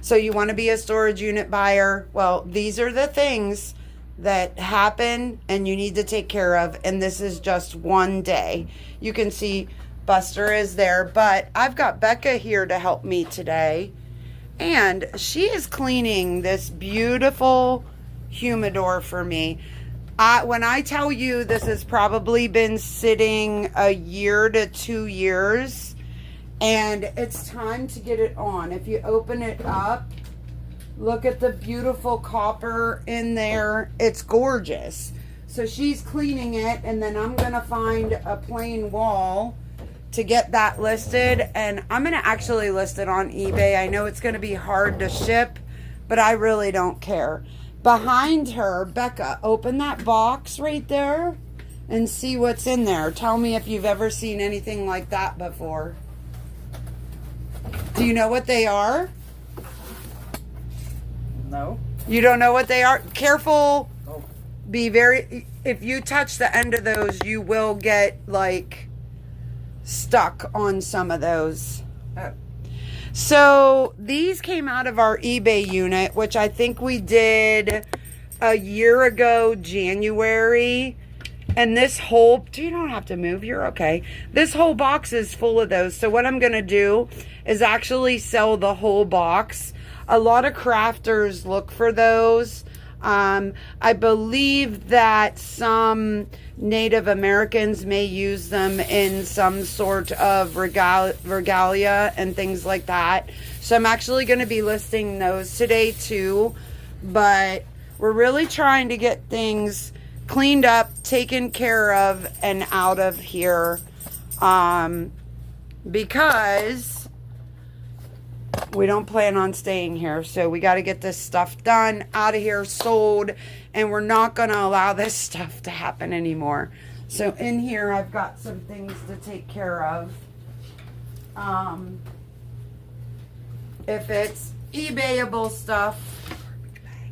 So you want to be a storage unit buyer? Well, these are the things that happen and you need to take care of. And this is just one day. You can see Buster is there, but I've got Becca here to help me today. And she is cleaning this beautiful humidor for me. When I tell you this has probably been sitting a year to 2 years, and it's time to get it on. If you open it up, look at the beautiful copper in there. It's gorgeous. So she's cleaning it, and then I'm going to find a plain wall to get that listed. And I'm going to actually list it on eBay. I know it's going to be hard to ship, but I really don't care. Behind her, Becca, open that box right there and see what's in there. Tell me if you've ever seen anything like that before. Do you know what they are? No. You don't know what they are? Careful. Oh. Be very, if you touch the end of those, you will get like stuck on some of those. Oh. So these came out of our eBay unit, which I think we did a year ago, January. And this whole, you don't have to move, you're okay. This whole box is full of those. So what I'm going to do is actually sell the whole box. A lot of crafters look for those. I believe that some Native Americans may use them in some sort of regalia and things like that. So I'm actually going to be listing those today too. But we're really trying to get things cleaned up, taken care of, and out of here. Because we don't plan on staying here. So we got to get this stuff done, out of here, sold, and we're not going to allow this stuff to happen anymore. So in here, I've got some things to take care of. If it's eBayable stuff,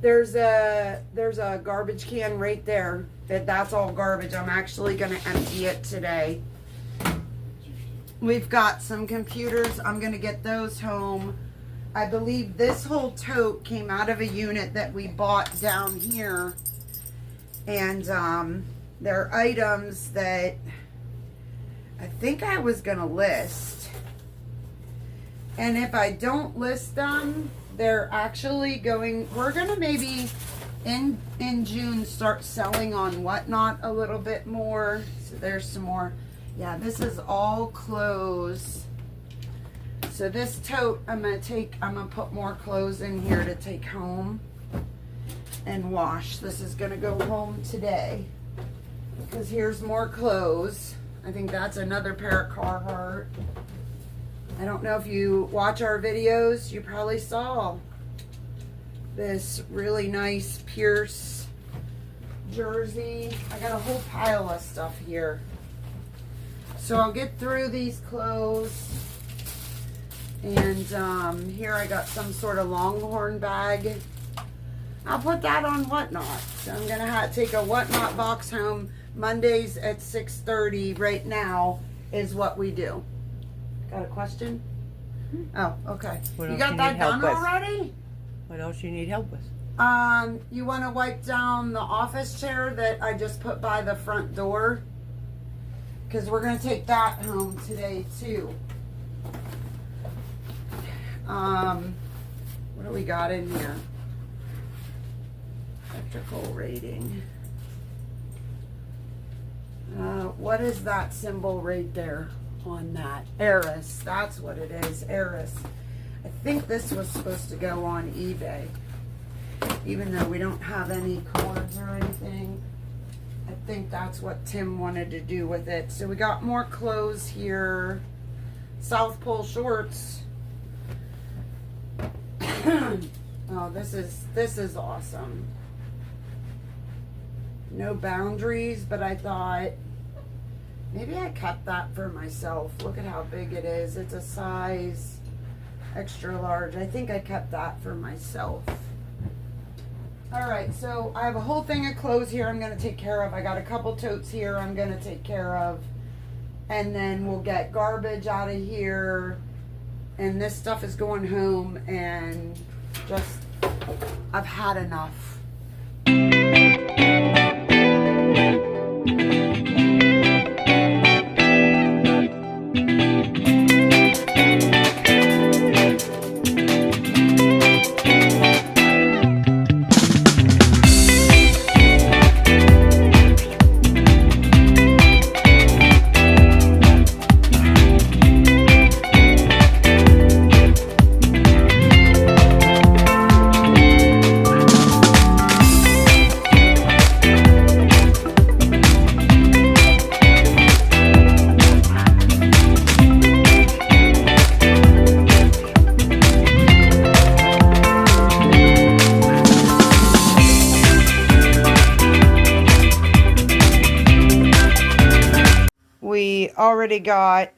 there's a garbage can right there. That's all garbage. I'm actually going to empty it today. We've got some computers. I'm going to get those home. I believe this whole tote came out of a unit that we bought down here. And they're items that I think I was going to list. And if I don't list them, they're actually going, we're going to maybe in June start selling on Whatnot a little bit more. So there's some more. Yeah, this is all clothes. So this tote, I'm going to put more clothes in here to take home and wash. This is going to go home today. Because here's more clothes. I think that's another pair of Carhartt. I don't know if you watch our videos, you probably saw this really nice Pierce jersey. I got a whole pile of stuff here. So I'll get through these clothes. And here I got some sort of Longhorn bag. I'll put that on Whatnot. So I'm going to take a Whatnot box home. Mondays at 6:30 right now is what we do. Got a question? Oh, okay. You got that done already? What else you need help with? You want to wipe down the office chair that I just put by the front door? Because we're going to take that home today too. What do we got in here? Electrical rating. What is that symbol right there on that? Eris. That's what it is. Eris. I think this was supposed to go on eBay. Even though we don't have any cords or anything. I think that's what Tim wanted to do with it. So we got more clothes here. South Pole shorts. Oh, this is awesome. No boundaries, but I thought maybe I kept that for myself. Look at how big it is. It's a size extra large. I think I kept that for myself. Alright, so I have a whole thing of clothes here I'm going to take care of. I got a couple totes here I'm going to take care of. And then we'll get garbage out of here. And this stuff is going home. And Just, I've had enough. We already got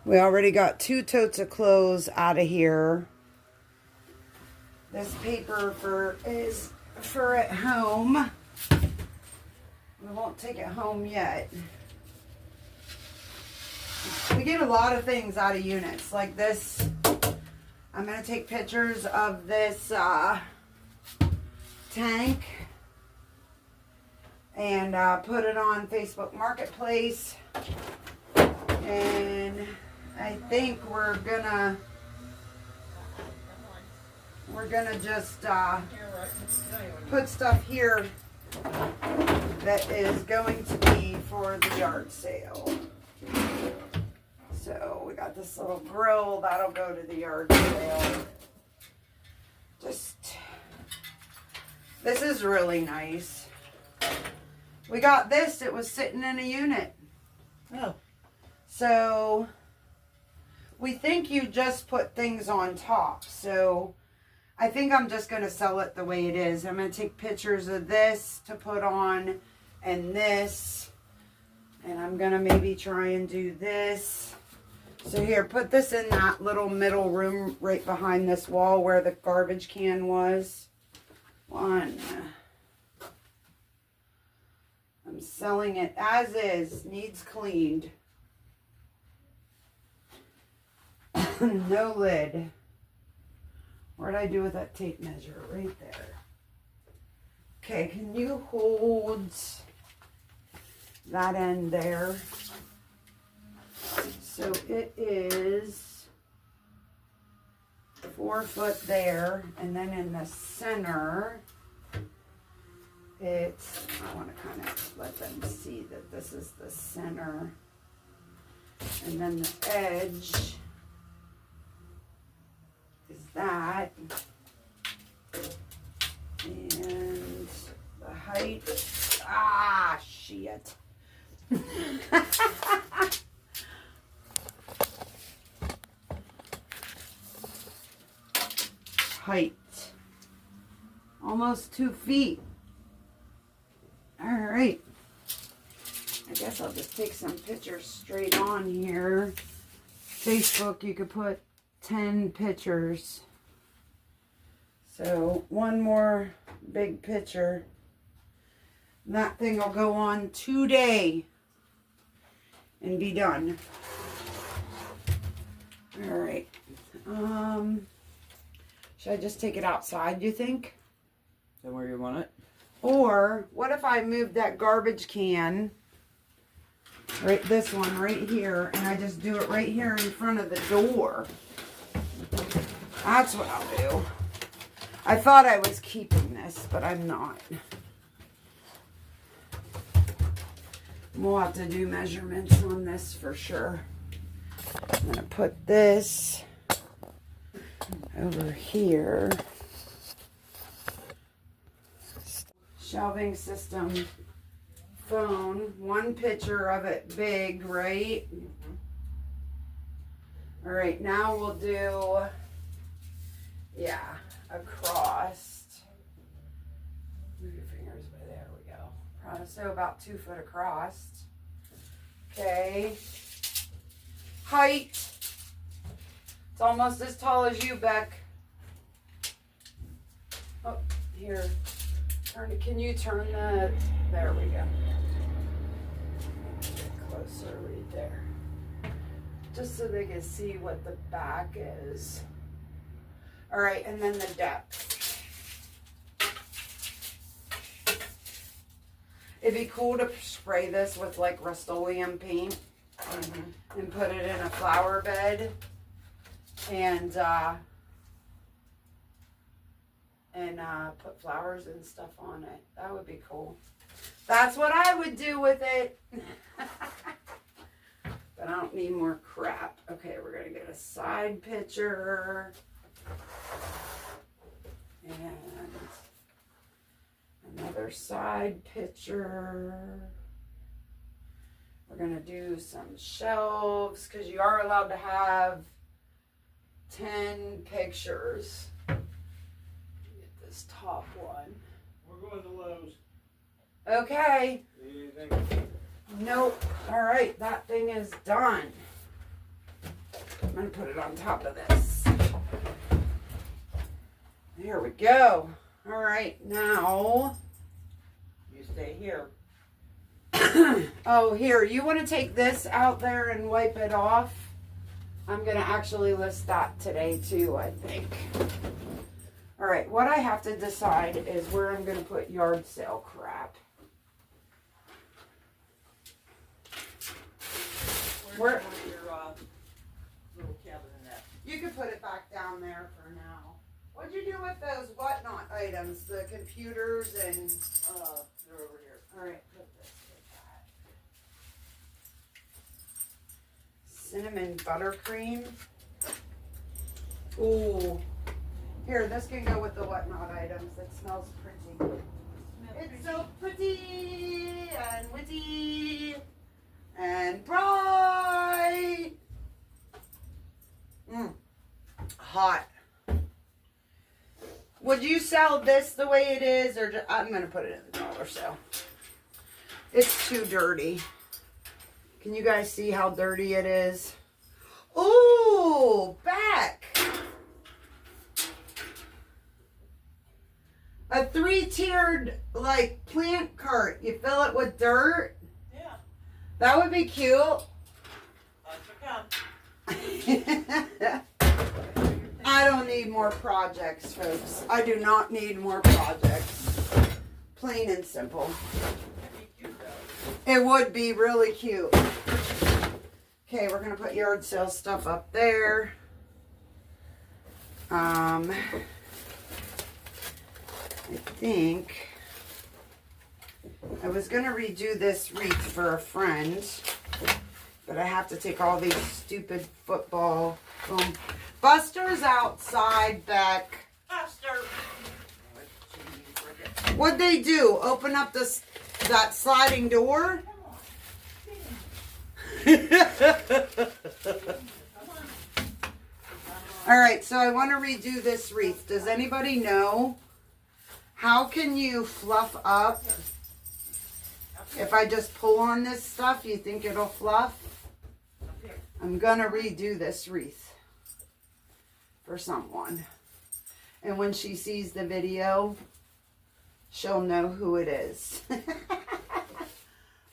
we already got 2 totes of clothes out of here. This paper is for at home. We won't take it home yet. We get a lot of things out of units like this. I'm gonna take pictures of this tank and put it on Facebook Marketplace, and I think we're gonna just put stuff here that is going to be for the yard sale. So we got this little grill that'll go to the yard sale. This is really nice. We got this, it was sitting in a unit. Oh. So, we think you just put things on top. So, I think I'm just going to sell it the way it is. I'm going to take pictures of this to put on, and this. And I'm going to maybe try and do this. So here, put this in that little middle room right behind this wall where the garbage can was. One. I'm selling it as is, needs cleaned. No lid. What'd I do with that tape measure? Right there. Okay, can you hold that end there? So it is 4 foot there, and then in the center, it's, I want to kind of let them see that this is the center, and then the edge is that, and the height, shit. Height, almost 2 feet. All right, I guess I'll just take some pictures straight on here. Facebook, you could put 10 pictures. So 1 more big picture. That thing will go on today and be done. All right. Should I just take it outside, do you think? Is that where you want it? Or what if I moved that garbage can, right, this one right here, and I just do it right here in front of the door? That's what I'll do. I thought I was keeping this, but I'm not. We'll have to do measurements on this for sure. I'm going to put this over here. Shelving system, phone, 1 picture of it big, right? All right, now we'll do, across. Move your fingers by there, we go. So about 2 foot across. Okay. Height. It's almost as tall as you, Beck. Oh, here. Can you turn the, there we go. Get closer right there. just so they can see what the back is. All right, and then the depth. It'd be cool to spray this with like Rust-Oleum paint and put it in a flower bed and put flowers and stuff on it. That would be cool. That's what I would do with it. But I don't need more crap. Okay, we're gonna get a side picture. And another side picture. We're gonna do some shelves because you are allowed to have 10 pictures. Get this top one. We're going to Lowe's. Okay. Anything? Nope. All right, that thing is done. I'm gonna put it on top of this. There we go. All right, now. You stay here. Oh, here, you want to take this out there and wipe it off? I'm going to actually list that today too, I think. All right, what I have to decide is where I'm going to put yard sale crap. Where's your little cabinet? You can put it back down there for now. What'd you do with those whatnot items? The computers and... They're over here. All right, put this with that. Cinnamon buttercream. Ooh. Here, this can go with the whatnot items. It smells pretty. It's so pretty and witty and bright. Hot. Would you sell this the way it is, or I'm going to put it in the dollar sale. It's too dirty. Can you guys see how dirty it is? Ooh, back. A 3-tiered, like, plant cart. You fill it with dirt. Yeah. That would be cute. I don't need more projects, folks. I do not need more projects. Plain and simple. It would be really cute. Okay, we're gonna put yard sale stuff up there. I think I was gonna redo this wreath for a friend, but I have to take all these stupid football. Boom. Buster's outside, Beck. Buster. What'd they do? Open up that sliding door? All right, so I want to redo this wreath. Does anybody know how can you fluff up? If I just pull on this stuff, you think it'll fluff? I'm gonna redo this wreath for someone. And when she sees the video, she'll know who it is.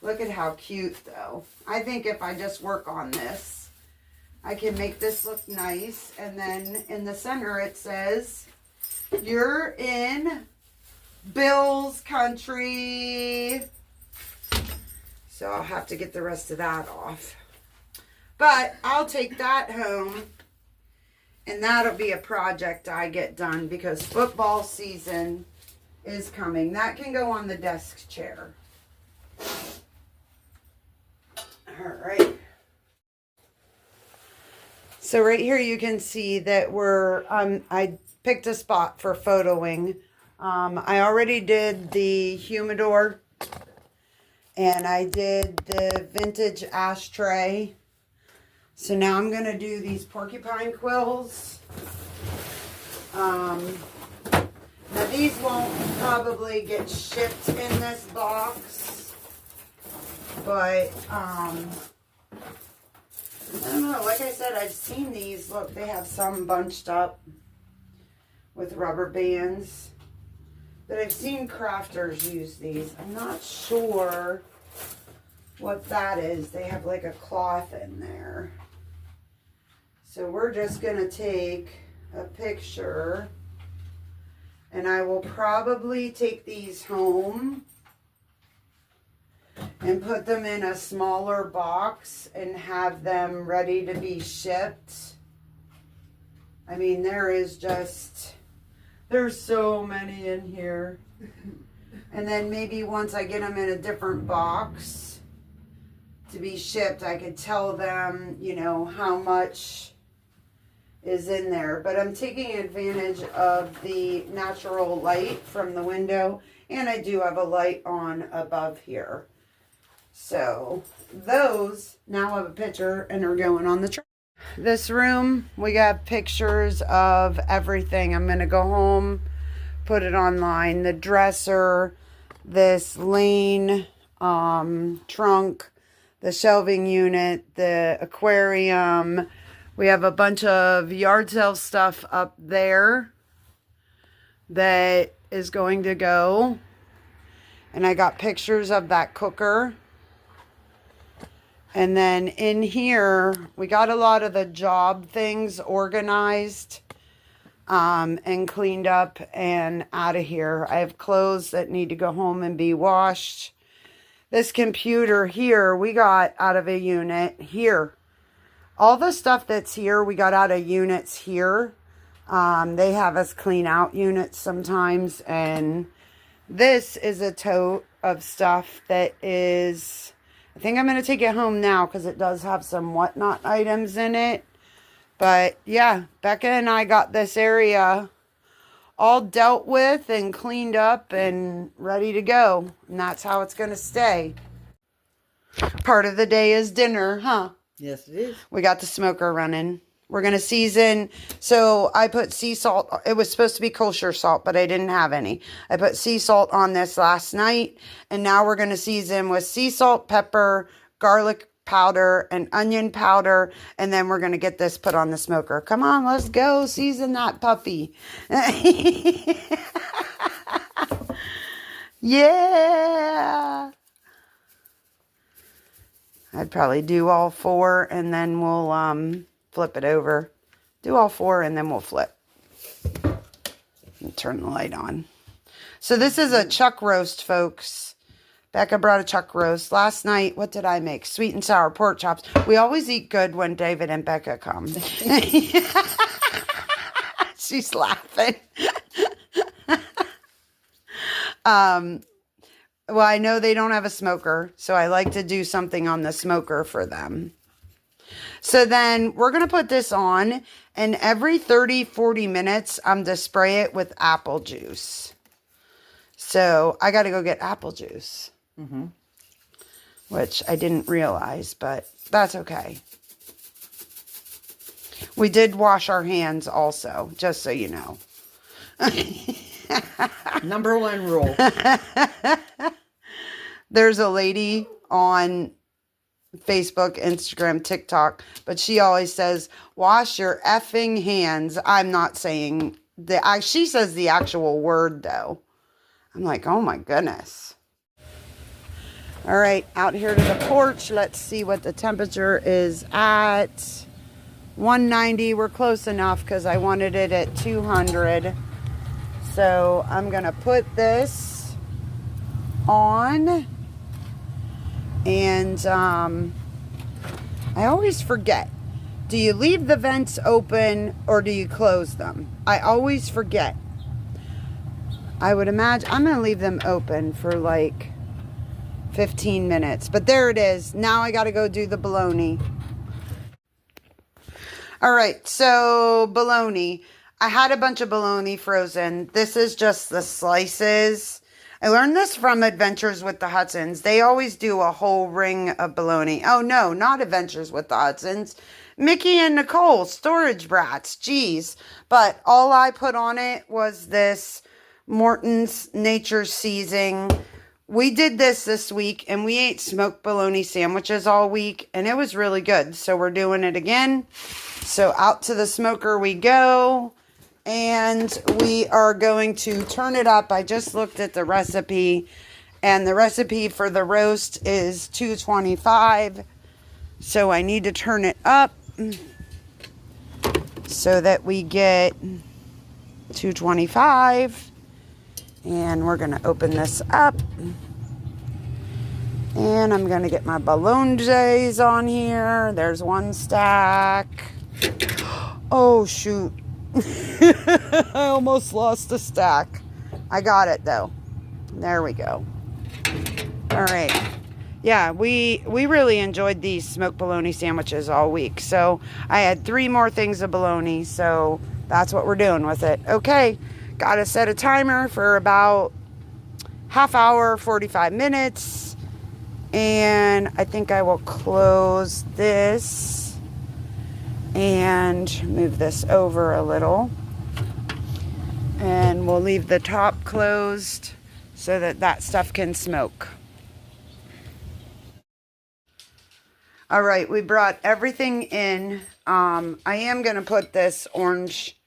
Look at how cute though. I think if I just work on this, I can make this look nice. And then in the center it says, "You're in Bill's country." So I'll have to get the rest of that off. But I'll take that home. And that'll be a project I get done because football season is coming. That can go on the desk chair. All right. So right here you can see that I picked a spot for photoing. I already did the humidor and I did the vintage ashtray. So now I'm going to do these porcupine quills. Now these won't probably get shipped in this box. But, I don't know. Like I said, I've seen these. Look, they have some bunched up with rubber bands. But I've seen crafters use these. I'm not sure what that is. They have like a cloth in there. So we're just going to take a picture, and I will probably take these home and put them in a smaller box and have them ready to be shipped. I mean, there's so many in here. And then maybe once I get them in a different box to be shipped, I could tell them, you know, how much is in there. But I'm taking advantage of the natural light from the window, and I do have a light on above here. So those now have a picture and are going on the truck. This room, we got pictures of everything. I'm going to go home, put it online. The dresser, this lane, trunk, the shelving unit, the aquarium. We have a bunch of yard sale stuff up there that is going to go. And I got pictures of that cooker. And then in here, we got a lot of the job things organized and cleaned up and out of here. I have clothes that need to go home and be washed. This computer here, we got out of a unit here. All the stuff that's here, we got out of units here. They have us clean out units sometimes. And this is a tote of stuff that is... I think I'm going to take it home now because it does have some whatnot items in it. But yeah, Becca and I got this area all dealt with and cleaned up and ready to go. And that's how it's going to stay. Part of the day is dinner, huh? Yes, it is. We got the smoker running. We're going to season. So I put sea salt. It was supposed to be kosher salt, but I didn't have any. I put sea salt on this last night. And now we're going to season with sea salt, pepper, garlic powder, and onion powder. And then we're going to get this put on the smoker. Come on, let's go season that puppy. Yeah. I'd probably do all 4 and then we'll... flip it over. Do all 4 and then we'll flip. And turn the light on. So this is a chuck roast, folks. Becca brought a chuck roast. Last night, what did I make? Sweet and sour pork chops. We always eat good when David and Becca come. She's laughing. Well, I know they don't have a smoker, so I like to do something on the smoker for them. So then we're going to put this on, and every 30-40 minutes, I'm to spray it with apple juice. So I got to go get apple juice, which I didn't realize, but that's okay. We did wash our hands also, just so you know. Number 1 rule. There's a lady on Facebook, Instagram, TikTok, but she always says, wash your effing hands. I'm not saying that. She says the actual word, though. I'm like, oh my goodness. All right, out here to the porch. Let's see what the temperature is at. 190. We're close enough because I wanted it at 200. So I'm going to put this on. And I always forget. Do you leave the vents open or do you close them? I always forget. I would imagine I'm going to leave them open for like 15 minutes. But there it is. Now I got to go do the bologna. All right, so bologna. I had a bunch of bologna frozen. This is just the slices. I learned this from Adventures with the Hudsons. They always do a whole ring of bologna. Oh, no, not Adventures with the Hudsons. Mickey and Nicole, Storage Brats. Jeez. But all I put on it was this Morton's Nature Seasoning. We did this week, and we ate smoked bologna sandwiches all week, and it was really good. So we're doing it again. So out to the smoker we go. And we are going to turn it up. I just looked at the recipe, and the recipe for the roast is 225. So I need to turn it up. so that we get $2.25. And we're going to open this up. And I'm going to get my bolognas on here. There's one stack. Oh, shoot. I almost lost a stack. I got it, though. There we go. All right. Yeah, we really enjoyed these smoked bologna sandwiches all week. So I had 3 more things of bologna. So that's what we're doing with it. Okay. Got to set a timer for about half hour, 45 minutes. And I think I will close this and move this over a little. And we'll leave the top closed so that that stuff can smoke. All right, we brought everything in. I am going to put this orange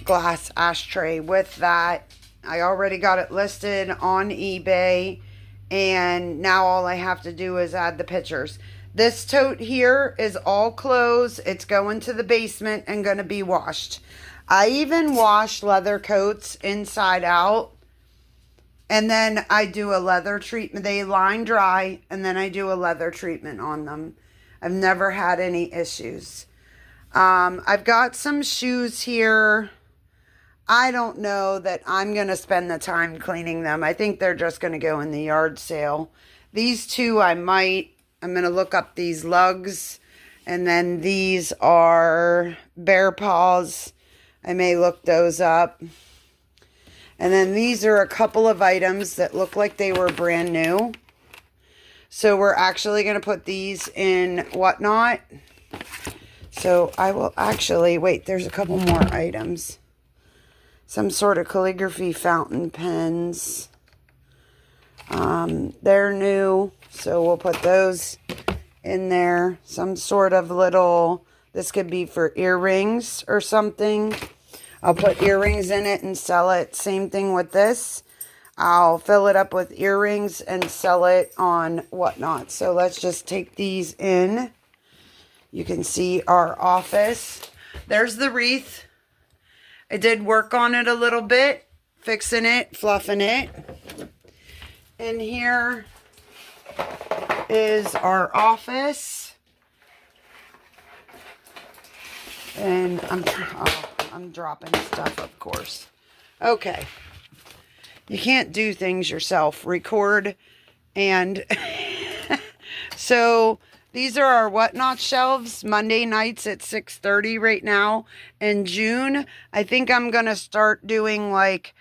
glass ashtray with that. I already got it listed on eBay, and now all I have to do is add the pictures. This tote here is all closed. It's going to the basement and going to be washed. I even wash leather coats inside out, and then I do a leather treatment. They line dry, and then I do a leather treatment on them. I've never had any issues. I've got some shoes here. I don't know that I'm going to spend the time cleaning them. I think they're just going to go in the yard sale. These two I'm going to look up these lugs. And then these are bear paws. I may look those up. And then these are a couple of items that look like they were brand new. So we're actually going to put these in Whatnot. So I will actually, wait, there's a couple more items. Some sort of calligraphy fountain pens. They're new, so we'll put those in there. Some sort of little, this could be for earrings or something. I'll put earrings in it and sell it. Same thing with this. I'll fill it up with earrings and sell it on Whatnot. So let's just take these in. You can see our office. There's the wreath. I did work on it a little bit, fixing it, fluffing it. And here is our office. And I'm dropping stuff, of course. Okay. You can't do things yourself. Record. And so these are our Whatnot shelves. Monday nights at 6:30 right now. In June, I think I'm going to start doing like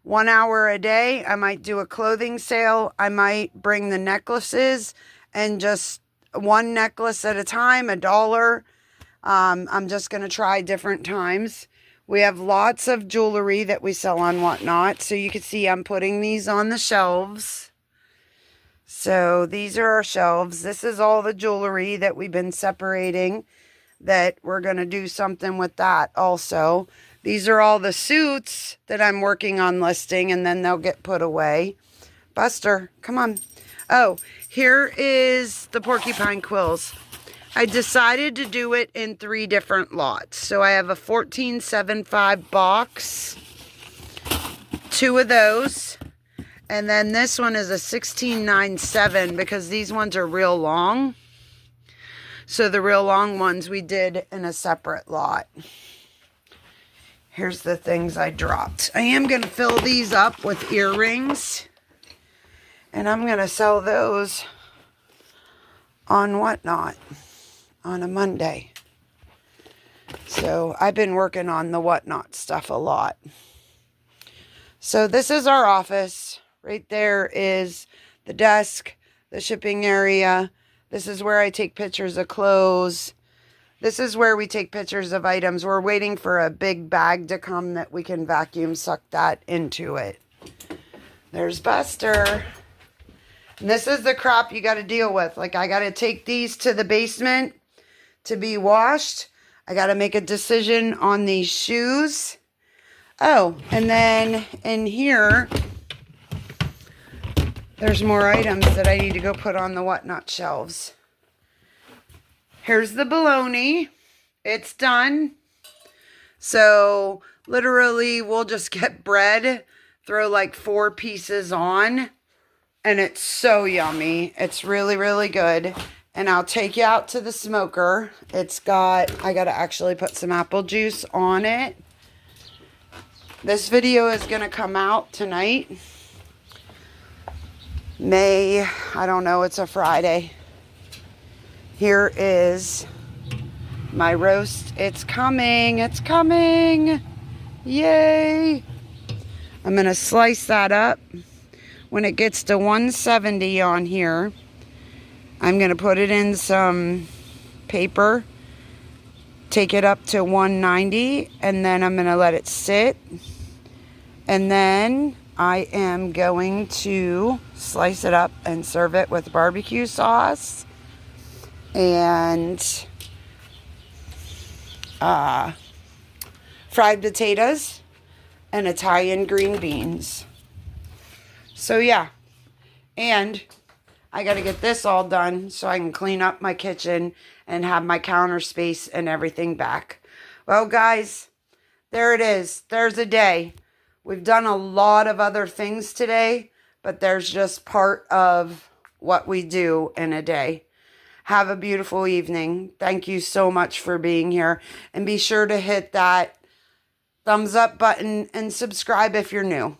1 hour a day. I might do a clothing sale. I might bring the necklaces and just one necklace at a time, $1. I'm just going to try different times. We have lots of jewelry that we sell on Whatnot. So you can see I'm putting these on the shelves. So these are our shelves. This is all the jewelry that we've been separating, that we're going to do something with that also. These are all the suits that I'm working on listing, and then they'll get put away. Buster, come on. Oh, here is the porcupine quills. I decided to do it in 3 different lots. So I have a 14.75 box, 2 of those, and then this one is a 16.97 because these ones are real long. So the real long ones we did in a separate lot. Here's the things I dropped. I am going to fill these up with earrings, and I'm going to sell those on Whatnot on a Monday. So I've been working on the Whatnot stuff a lot. So this is our office. Right there is the desk, the shipping area. This is where I take pictures of clothes. This is where we take pictures of items. We're waiting for a big bag to come that we can vacuum suck that into it. There's Buster. And this is the crap you got to deal with. Like, I got to take these to the basement to be washed. I got to make a decision on these shoes. Oh, and then in here, there's more items that I need to go put on the Whatnot shelves. Here's the bologna. It's done. So literally we'll just get bread, throw like 4 pieces on, and it's so yummy. It's really, really good. And I'll take you out to the smoker. I got to actually put some apple juice on it. This video is going to come out tonight. I don't know, it's a Friday. Here is my roast. It's coming. It's coming. Yay. I'm going to slice that up. When it gets to 170 on here, I'm going to put it in some paper, take it up to 190, and then I'm going to let it sit. And then I am going to slice it up and serve it with barbecue sauce and fried potatoes and Italian green beans. So yeah, and I got to get this all done so I can clean up my kitchen and have my counter space and everything back. Well, guys, there it is. There's a day. We've done a lot of other things today, but there's just part of what we do in a day. Have a beautiful evening. Thank you so much for being here. And be sure to hit that thumbs up button and subscribe if you're new.